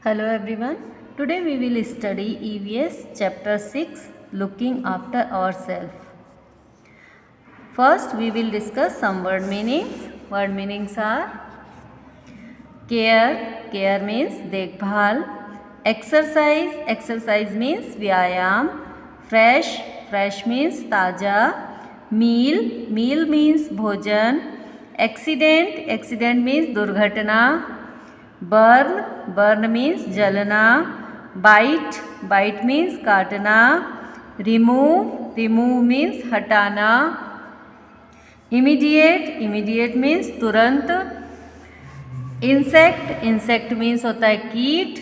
Hello everyone. Today we will study EVS chapter 6 looking after ourselves. First we will discuss some word meanings. Word meanings are care, care means देखभाल, exercise, exercise means व्यायाम, fresh, fresh means ताज़ा, meal, meal means भोजन, accident, accident means दुर्घटना, burn burn means जलना, bite bite means काटना, remove remove means हटाना, immediate immediate means तुरंत, insect insect means होता है कीट,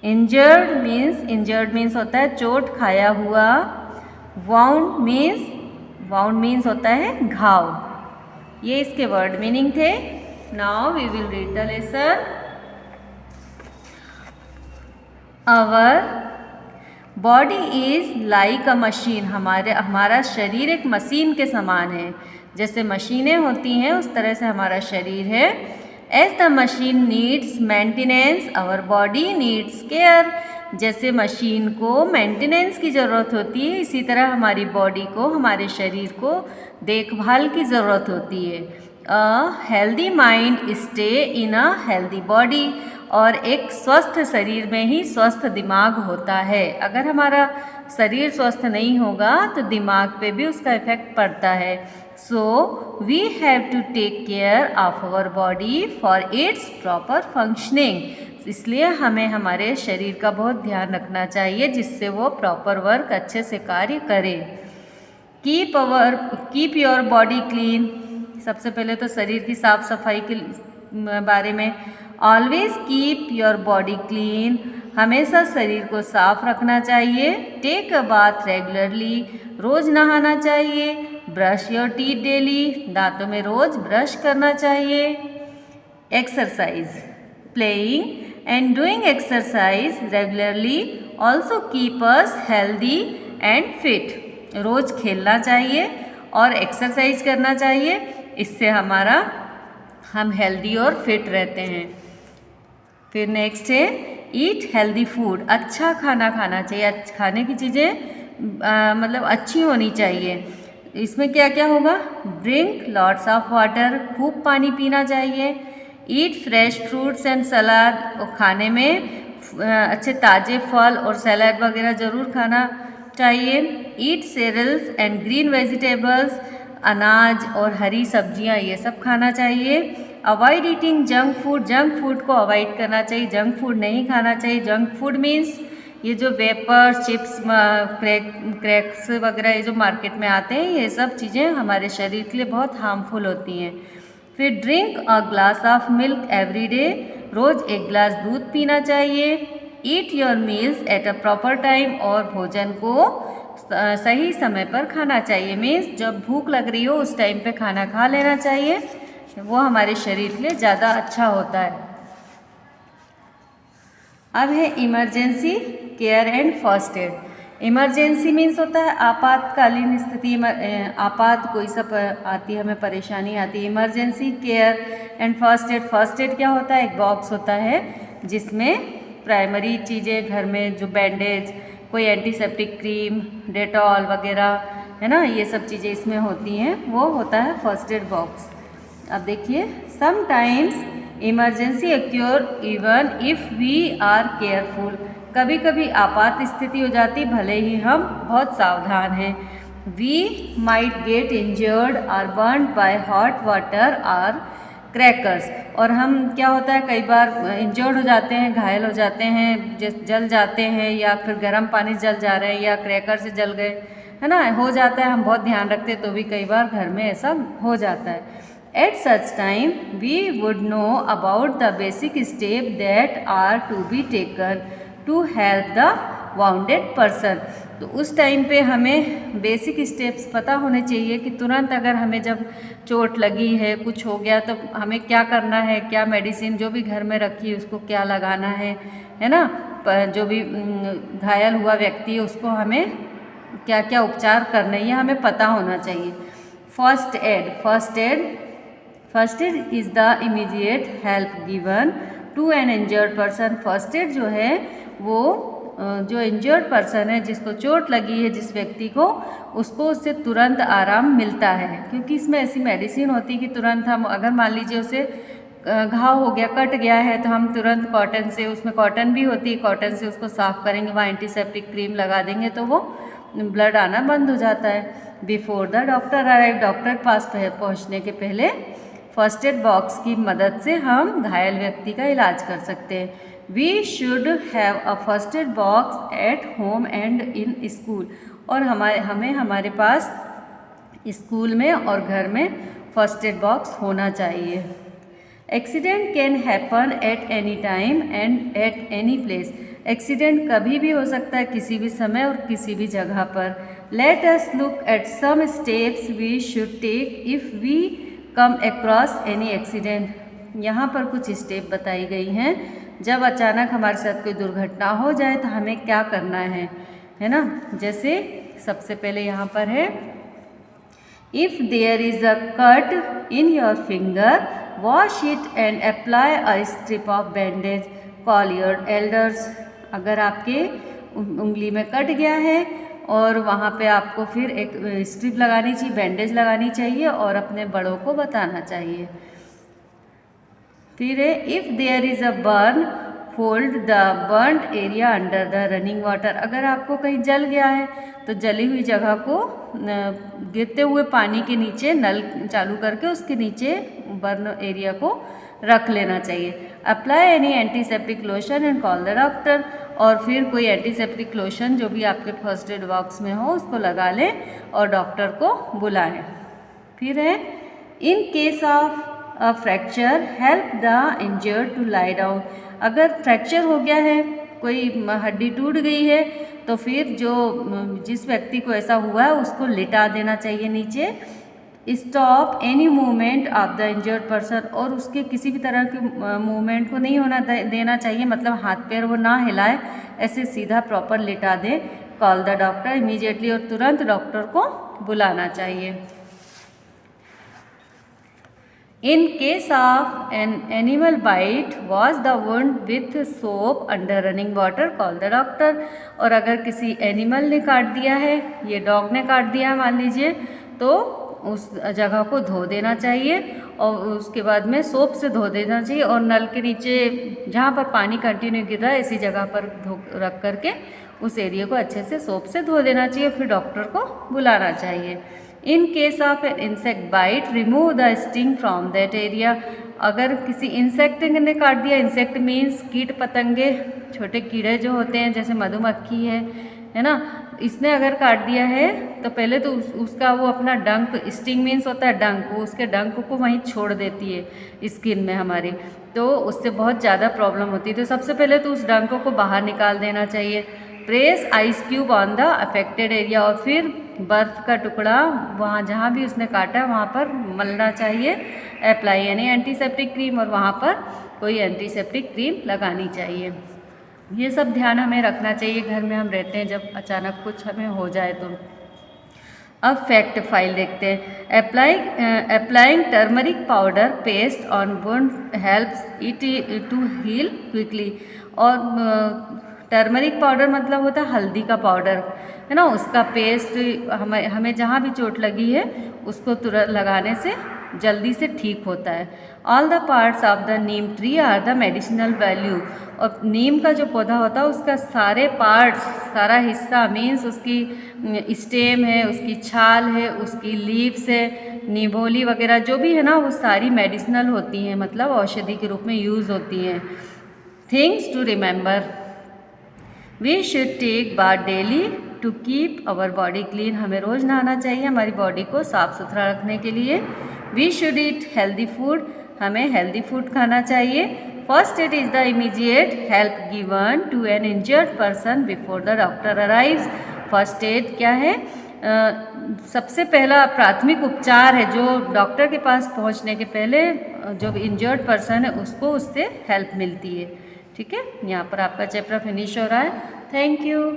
इंजर्ड मीन्स होता है चोट खाया हुआ, वाउंड मीन्स होता है घाव। ये इसके वर्ड मीनिंग थे। Now we will read the lesson. Our body is like a machine, हमारा शरीर एक मशीन के समान है। जैसे मशीनें होती हैं उस तरह से हमारा शरीर है। As the machine needs maintenance our body needs care, जैसे मशीन को मेंटेनेंस की ज़रूरत होती है इसी तरह हमारी बॉडी को, हमारे शरीर को देखभाल की ज़रूरत होती है। A healthy mind stay in a healthy body, और एक स्वस्थ शरीर में ही स्वस्थ दिमाग होता है। अगर हमारा शरीर स्वस्थ नहीं होगा तो दिमाग पे भी उसका इफेक्ट पड़ता है। So we have to take care of our body for its proper functioning, इसलिए हमें हमारे शरीर का बहुत ध्यान रखना चाहिए जिससे वो प्रॉपर वर्क अच्छे से कार्य करे। कीप योर बॉडी क्लीन, सबसे पहले तो शरीर की साफ सफाई के बारे में। Always keep your body clean, हमेशा शरीर को साफ रखना चाहिए। टेक अ बाथ रेगुलरली, रोज़ नहाना चाहिए। ब्रश योर टीथ डेली, दांतों में रोज़ ब्रश करना चाहिए। Exercise, playing and doing exercise regularly also keep us healthy and fit, रोज़ खेलना चाहिए और एक्सरसाइज करना चाहिए, इससे हम हेल्दी और फिट रहते हैं। फिर नेक्स्ट है ईट हेल्दी फूड, अच्छा खाना खाना चाहिए। खाने की चीज़ें मतलब अच्छी होनी चाहिए। इसमें क्या क्या होगा? ड्रिंक लॉट्स ऑफ वाटर, खूब पानी पीना चाहिए। ईट फ्रेश फ्रूट्स एंड सलाद, और खाने में अच्छे ताज़े फल और सलाद वगैरह ज़रूर खाना चाहिए। ईट सेरेल्स एंड ग्रीन वेजिटेबल्स, अनाज और हरी सब्जियां ये सब खाना चाहिए। अवॉइड ईटिंग जंक फूड को अवॉइड करना चाहिए, जंक फूड नहीं खाना चाहिए। जंक फूड मीन्स ये जो वेपर्स, चिप्स, क्रैक्स वगैरह ये जो मार्केट में आते हैं ये सब चीज़ें हमारे शरीर के लिए बहुत हार्मफुल होती हैं। फिर drink a glass of milk every day, रोज़ एक गिलास दूध पीना चाहिए। Eat your meals at a proper time, और भोजन को सही समय पर खाना चाहिए। मीन्स जब भूख लग रही हो उस टाइम पे खाना खा लेना चाहिए, वो हमारे शरीर के लिए ज़्यादा अच्छा होता है। अब है emergency care and first aid. Emergency means होता है आपातकालीन स्थिति, आपात कोई सब आती है, हमें परेशानी आती है। Emergency care and first aid क्या होता है? एक बॉक्स होता है जिसमें प्राइमरी चीज़ें घर में, जो बैंडेज, कोई एंटीसेप्टिक क्रीम, डेटॉल वगैरह है ना, ये सब चीज़ें इसमें होती हैं, वो होता है फर्स्ट एड बॉक्स। अब देखिए, sometimes emergency occur even if we are careful, कभी कभी आपात स्थिति हो जाती भले ही हम बहुत सावधान हैं। वी माइट गेट इंजर्ड और बर्न बाय हॉट वाटर और क्रैकर्स, और हम क्या होता है कई बार इंजर्ड हो जाते हैं, घायल हो जाते हैं, जल जाते हैं, या फिर गर्म पानी जल जा रहे हैं, या क्रैकर से जल गए, है ना, हो जाता है। हम बहुत ध्यान रखते हैं तो भी कई बार घर में ऐसा हो जाता है। At such time, we would know about the basic steps that are to be taken to help the wounded person. तो उस टाइम पे हमें बेसिक स्टेप्स पता होने चाहिए कि तुरंत अगर हमें जब चोट लगी है, कुछ हो गया, तो हमें क्या करना है, क्या मेडिसिन जो भी घर में रखी है उसको क्या लगाना है ना, जो भी घायल हुआ व्यक्ति है उसको हमें क्या क्या उपचार करने हैं ये हमें पता होना चाहिए। First aid is the immediate help given to an injured person. First aid जो है वो जो इंजर्ड पर्सन है, जिसको चोट लगी है, जिस व्यक्ति को, उसको उससे तुरंत आराम मिलता है, क्योंकि इसमें ऐसी मेडिसिन होती है कि तुरंत हम, अगर मान लीजिए उसे घाव हो गया, कट गया है, तो हम तुरंत कॉटन से, उसमें कॉटन भी होती है, कॉटन से उसको साफ़ करेंगे, वहाँ एंटीसेप्टिक क्रीम लगा देंगे तो वो ब्लड आना बंद हो जाता है। Before the doctor arrive, doctor के पास पहुँचने के पहले फर्स्ट एड बॉक्स की मदद से हम घायल व्यक्ति का इलाज कर सकते हैं। We should have a first aid box at home and in school, और हमें हमारे पास स्कूल में और घर में फर्स्ट एड बॉक्स होना चाहिए। Accident can happen at any time and at any place, accident कभी भी हो सकता है, किसी भी समय और किसी भी जगह पर। Let us look at some steps we should take if we come across any accident. यहाँ पर कुछ स्टेप बताई गई हैं, जब अचानक हमारे साथ कोई दुर्घटना हो जाए तो हमें क्या करना है ना। जैसे सबसे पहले यहाँ पर है, if there is a cut in your finger wash it and apply a strip of bandage, call your elders. अगर आपके उंगली में कट गया है और वहाँ पे आपको फिर एक स्ट्रिप लगानी चाहिए, बैंडेज लगानी चाहिए और अपने बड़ों को बताना चाहिए। फिर है, if there is a burn hold the burned area under the running water. अगर आपको कहीं जल गया है तो जली हुई जगह को गिरते हुए पानी के नीचे नल चालू करके उसके नीचे बर्न एरिया को रख लेना चाहिए। Apply any antiseptic lotion and call the doctor, और फिर कोई एंटीसेप्टिक लोशन जो भी आपके फर्स्ट एड बॉक्स में हो उसको लगा लें और डॉक्टर को बुलाएं। फिर है, in case of a fracture help the injured to lie down. अगर फ्रैक्चर हो गया है, कोई हड्डी टूट गई है, तो फिर जिस व्यक्ति को ऐसा हुआ है उसको लिटा देना चाहिए नीचे। Stop any movement of the injured person, और उसके किसी भी तरह के मूवमेंट को नहीं होना देना चाहिए, मतलब हाथ पैर वो ना हिलाए, ऐसे सीधा प्रॉपर लिटा दें। कॉल द डॉक्टर इमीडिएटली, और तुरंत डॉक्टर को बुलाना चाहिए। In case of an animal bite wash the wound with soap under running water, call the doctor. और अगर किसी एनिमल ने काट दिया है, ये डॉग ने काट दिया है मान लीजिए, तो उस जगह को धो देना चाहिए और उसके बाद में सोप से धो देना चाहिए, और नल के नीचे जहाँ पर पानी कंटिन्यू गिर रहा है इसी जगह पर रख करके उस एरिया को अच्छे से सोप से धो देना चाहिए, फिर डॉक्टर को बुलाना चाहिए। In case of an insect bite remove the sting from that area. अगर किसी इंसेक्ट ने काट दिया, इंसेक्ट मीन्स कीट पतंगे, छोटे कीड़े जो होते हैं जैसे मधुमक्खी है ना, इसने अगर काट दिया है तो पहले तो उसका वो अपना डंक, स्टिंग मीन्स होता है डंक, वो उसके डंक को वहीं छोड़ देती है स्किन में हमारी, तो उससे बहुत ज़्यादा प्रॉब्लम होती है। तो सबसे पहले तो उस डंक को बाहर निकाल देना चाहिए। Press ice cube on the affected area, और फिर बर्फ़ का टुकड़ा वहाँ जहाँ भी उसने काटा है वहाँ पर मलना चाहिए। अप्लाई यानी एंटीसेप्टिक क्रीम, और वहाँ पर कोई एंटीसेप्टिक क्रीम लगानी चाहिए। ये सब ध्यान हमें रखना चाहिए घर में हम रहते हैं, जब अचानक कुछ हमें हो जाए तो। अब फैक्ट फाइल देखते हैं। Applying turmeric powder paste on wound helps it to heal quickly. और टर्मरिक पाउडर मतलब होता है हल्दी का पाउडर, है ना, उसका पेस्ट हमें जहाँ भी चोट लगी है उसको तुरंत लगाने से जल्दी से ठीक होता है। All the parts of the neem tree are the medicinal value. और नीम का जो पौधा होता है उसका सारे पार्ट्स, सारा हिस्सा मीन्स उसकी स्टेम है, उसकी छाल है, उसकी लीव्स है, निभोली वगैरह जो भी है ना, वो सारी मेडिसिनल होती हैं, मतलब औषधि के रूप में यूज़ होती हैं। Things to remember, we should take bath daily to keep our body clean. हमें रोज़ नहाना चाहिए हमारी बॉडी को साफ़ सुथरा रखने के लिए। We should eat healthy food, हमें हेल्दी फूड खाना चाहिए। First aid is the immediate help given to an injured person before the doctor arrives. First aid क्या है? सबसे पहला प्राथमिक उपचार है जो डॉक्टर के पास पहुंचने के पहले जो इंजर्ड पर्सन है उसको उससे हेल्प मिलती है। ठीक है, यहाँ पर आपका चैप्टर फिनिश हो रहा है। Thank you.